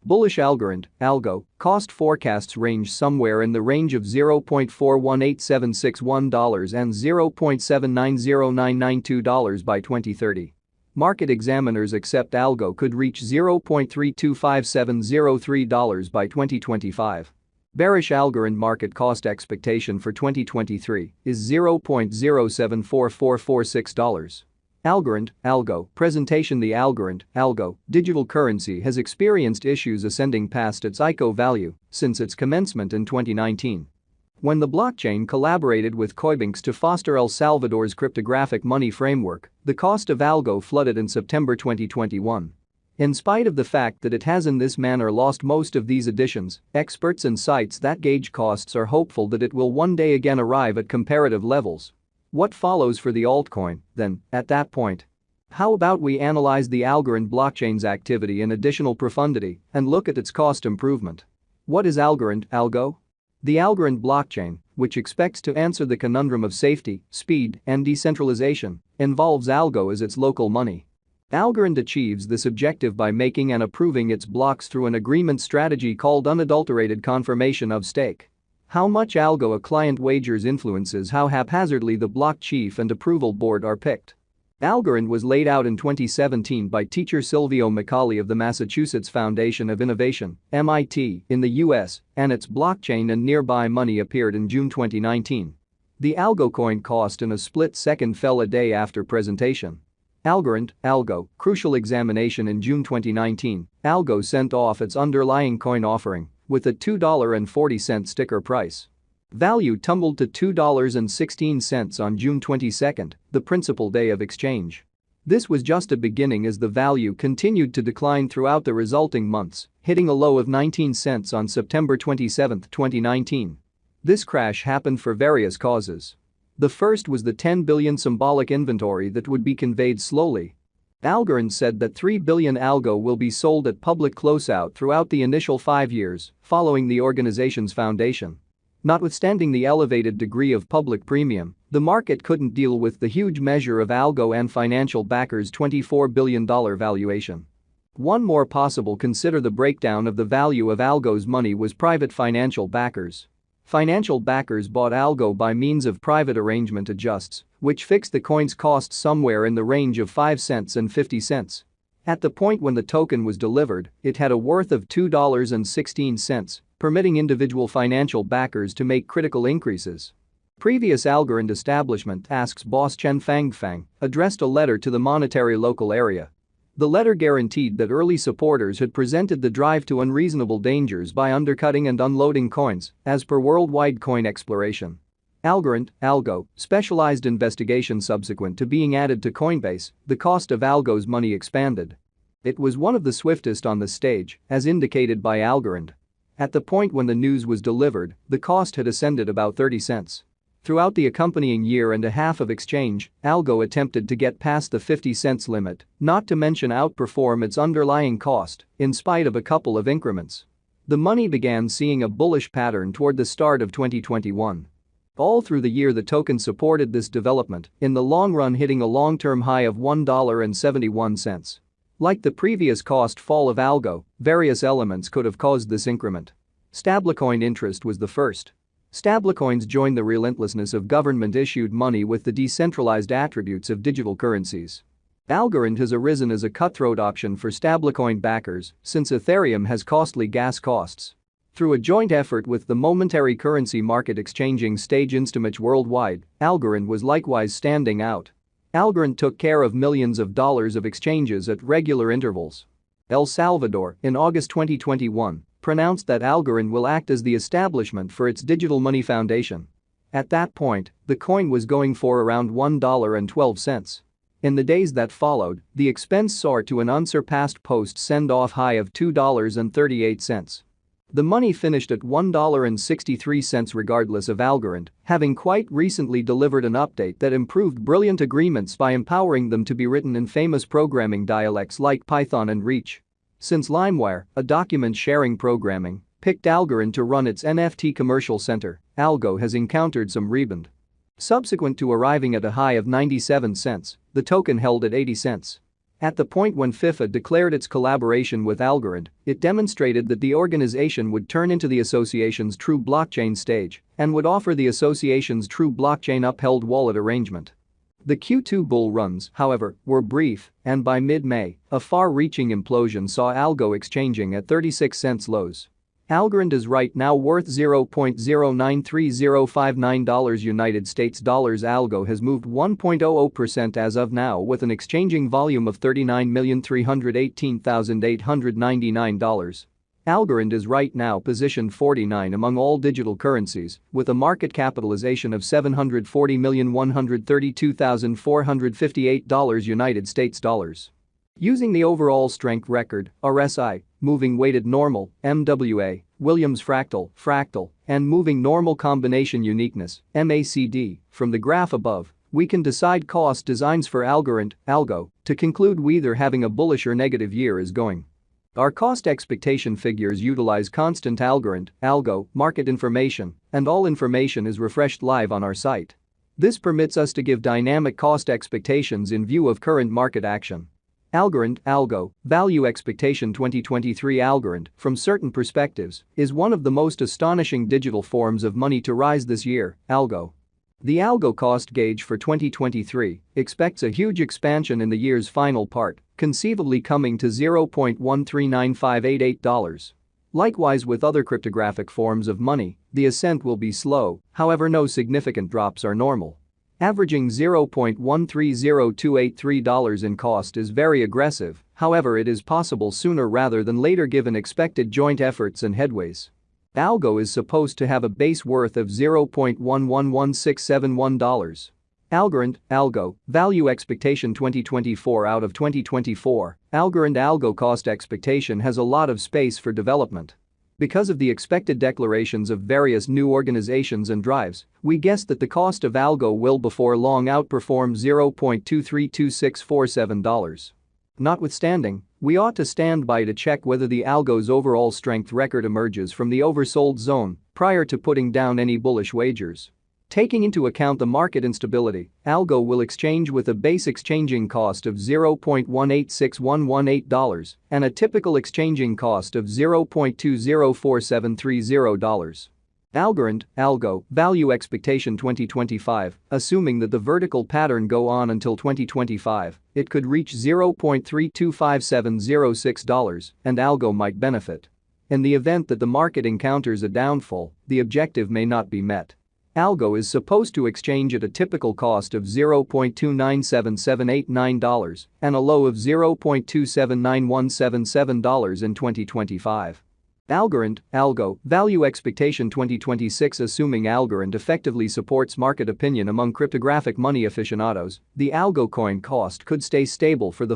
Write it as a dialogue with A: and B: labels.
A: Bullish Algorand, Algo, cost forecasts range somewhere in the range of $0.418761 and $0.790992 by 2030. Market examiners accept Algo could reach $0.325703 by 2025. Bearish Algorand market cost expectation for 2023 is $0.074446. Algorand, Algo, presentation. The Algorand, Algo, digital currency has experienced issues ascending past its ICO value since its commencement in 2019. When the blockchain collaborated with Coinbase to foster El Salvador's cryptographic money framework, the cost of Algo flooded in September 2021. In spite of the fact that it has in this manner lost most of these additions, experts and sites that gauge costs are hopeful that it will one day again arrive at comparative levels. What follows for the altcoin, then, at that point? How about we analyze the Algorand blockchain's activity in additional profundity and look at its cost improvement? What is Algorand, Algo? The Algorand blockchain, which expects to answer the conundrum of safety, speed, and decentralization, involves Algo as its local money. Algorand achieves this objective by making and approving its blocks through an agreement strategy called unadulterated confirmation of stake. How much Algo a client wagers influences how haphazardly the block chief and approval board are picked. Algorand was laid out in 2017 by teacher Silvio Macaulay of the Massachusetts Foundation of Innovation, MIT, in the US, and its blockchain and nearby money appeared in June 2019. The Algo coin cost in a split second fell a day after presentation. Algorand, Algo, crucial examination in June 2019, Algo sent off its underlying coin offering with a $2.40 sticker price. Value tumbled to $2.16 on June 22, the principal day of exchange. This was just a beginning as the value continued to decline throughout the resulting months, hitting a low of 19 cents on September 27, 2019. This crash happened for various causes. The first was the 10 billion symbolic inventory that would be conveyed slowly. Algorand said that 3 billion Algo will be sold at public closeout throughout the initial 5 years following the organization's foundation. Notwithstanding the elevated degree of public premium, the market couldn't deal with the huge measure of Algo and financial backers' $24 billion valuation. One more possible consider the breakdown of the value of Algo's money was private financial backers. Financial backers bought Algo by means of private arrangement adjusts, which fixed the coin's cost somewhere in the range of 5 cents and 50 cents. At the point when the token was delivered, it had a worth of $2.16, permitting individual financial backers to make critical increases. Previous Algorand establishment, asks boss Chen Fangfang, addressed a letter to the monetary local area. The letter guaranteed that early supporters had presented the drive to unreasonable dangers by undercutting and unloading coins, as per worldwide coin exploration. Algorand, Algo, specialized investigation. Subsequent to being added to Coinbase, the cost of Algo's money expanded. It was one of the swiftest on the stage, as indicated by Algorand. At the point when the news was delivered, the cost had ascended about 30 cents. Throughout the accompanying year and a half of exchange, Algo attempted to get past the 50 cents limit, not to mention outperform its underlying cost, in spite of a couple of increments. The money began seeing a bullish pattern toward the start of 2021. All through the year the token supported this development, in the long run hitting a long-term high of $1.71. Like the previous cost fall of Algo, various elements could have caused this increment. Stablecoin interest was the first. Stablecoins joined the relentlessness of government-issued money with the decentralized attributes of digital currencies. Algorand has arisen as a cutthroat option for stablecoin backers since Ethereum has costly gas costs. Through a joint effort with the momentary currency market exchanging stage Instamach worldwide, Algorand was likewise standing out. Algorand took care of millions of dollars of exchanges at regular intervals. El Salvador, in August 2021, pronounced that Algorand will act as the establishment for its digital money foundation. At that point, the coin was going for around $1.12. In the days that followed, the expense soared to an unsurpassed post-send-off high of $2.38. The money finished at $1.63 regardless of Algorand, having quite recently delivered an update that improved brilliant agreements by empowering them to be written in famous programming dialects like Python and Reach. Since LimeWire, a document-sharing programming, picked Algorand to run its NFT commercial center, Algo has encountered some rebound. Subsequent to arriving at a high of 97 cents, the token held at 80 cents. At the point when FIFA declared its collaboration with Algorand, it demonstrated that the organization would turn into the association's true blockchain stage and would offer the association's true blockchain-upheld wallet arrangement. The Q2 bull runs, however, were brief, and by mid-May, a far-reaching implosion saw Algo exchanging at 36-cent lows. Algorand is right now worth $0.093059 United States dollars. Algo has moved 1.00% as of now with an exchanging volume of $39,318,899. Algorand is right now positioned 49 among all digital currencies with a market capitalization of $740,132,458 United States dollars. Using the overall strength record, RSI, moving weighted normal, MWA, Williams fractal, and moving normal combination uniqueness, MACD, from the graph above, we can decide cost designs for Algorand, Algo, to conclude whether having a bullish or negative year is going. Our cost expectation figures utilize constant Algorand, Algo, market information, and all information is refreshed live on our site. This permits us to give dynamic cost expectations in view of current market action. Algorand, Algo, Value Expectation 2023. Algorand, from certain perspectives, is one of the most astonishing digital forms of money to rise this year, Algo. The Algo cost gauge for 2023 expects a huge expansion in the year's final part, conceivably coming to $0.139588. Likewise with other cryptographic forms of money, the ascent will be slow, however no significant drops are normal. Averaging $0.130283 in cost is very aggressive, however it is possible sooner rather than later given expected joint efforts and headways. Algo is supposed to have a base worth of $0.111671. Algorand, Algo, Value Expectation 2024. Out of 2024, Algorand Algo cost expectation has a lot of space for development. Because of the expected declarations of various new organizations and drives, we guess that the cost of Algo will before long outperform $0.232647. Notwithstanding, we ought to stand by to check whether the Algo's overall strength record emerges from the oversold zone prior to putting down any bullish wagers. Taking into account the market instability, Algo will exchange with a base exchanging cost of $0.186118 and a typical exchanging cost of $0.204730. Algorand, Algo, Value Expectation 2025, assuming that the vertical pattern go on until 2025, it could reach $0.325706 and Algo might benefit. In the event that the market encounters a downfall, the objective may not be met. Algo is supposed to exchange at a typical cost of $0.297789 and a low of $0.279177 in 2025. Algorand, Algo, Value Expectation 2026. Assuming Algorand effectively supports market opinion among cryptographic money aficionados, the Algo coin cost could stay stable for the